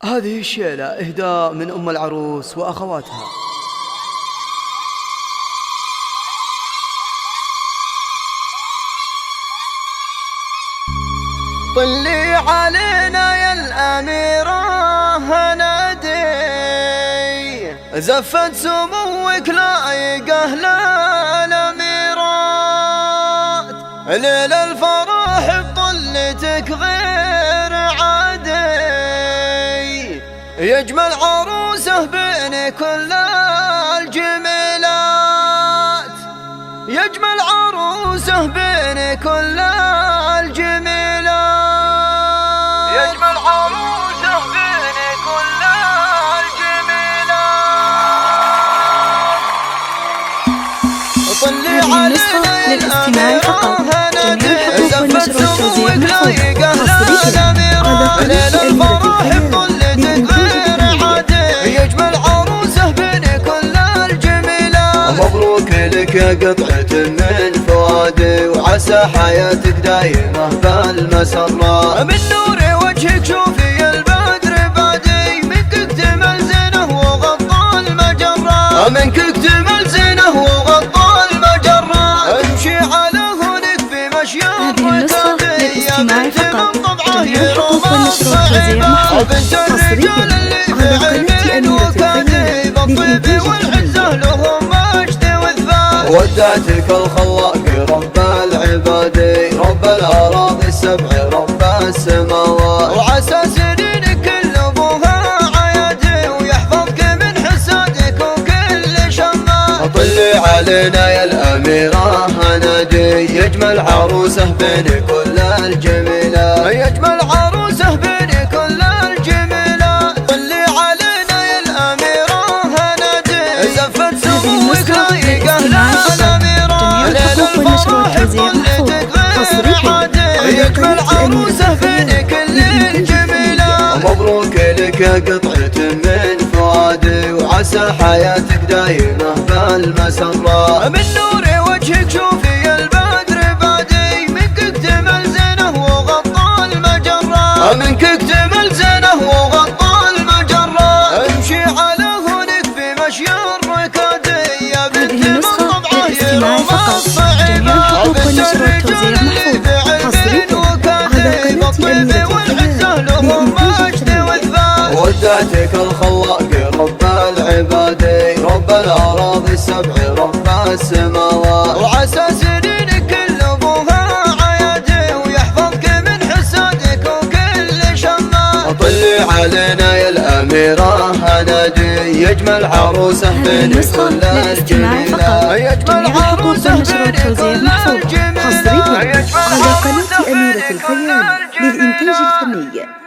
هذه الشيلة إهداء من أم العروس وأخواتها. طلي علينا يا الأميرة هنادي، زفت سموك لايقه للأميرات، ليل الفرح بطلتك غير عادي، يجمل عروسه بين كل الجميلات، يجمل عروسه بين كل الجميلات، يجمل عروسه بين كل الجميلات. طلي علينا يا الأميرة هنادي، زفت سموك لايقه للأميرات، ليل الفرح بطلتك غير عادي، يجمل عروسه بين كل الجميلات. مبروك لك يا قطعة من فؤادي، وعسى حياتك دايمة بالمسرات، من نور وجهك شوفي البدر بادي، منك اكتمل زينه وغطى المجرات، منك اكتمل زينه وغطى المجرات. امشي على هونك في مشيا ركابي، يا بنت من طبعه يروم الصعيبة، بنت الرجال اللي في عين وكادي، بالطيب والعزة لهم مجد وثبات. ودعتك الخلاق رب العباد، رب الأراضي السبع رب السماوات، وعسى سنينك كل أبوها عيادي، ويحفظك من حسادك وكل شمات. طلي علينا يا الأميرة هنادي، يجمل عروسه بين كل الجميلات، يجمل عروسه بين كل الجميلات. طلي علينا يا الأميرة هنادي، زفت سموك لايقه للأميرات، ليل الفرح بطلتك غير عادي، يجمل عروسه بين كل الجميلات. مبروك لك يا قطعة من فؤادي، وعسى حياتك دايمة بالمسرات، من نور وجهك شوفي البدر بادي، منك اكتمل زينه وغطى المجرات، منك اكتمل زينه وغطى المجرات. امشي على هونك في مشي الركادي، يا بنت من طبعه يروم الصعيبة، بنت الرجال اللي في عين وكادي، بالطيب والعزة لهم مجد وثبات. ودعتك الخلاق رب العباد، رب الأراضي السبع رب السماوات، وعسى سنينك كل أبوها عيادي، ويحفظك من حسادك وكل شمات. طلي علينا يا الأميرة هنادي، يجمل عروسه بين كل الجميلات، يجمل عروسه بين كل الجميلات، حصريا على قناة أميرة الخيال للإنتاج الفني.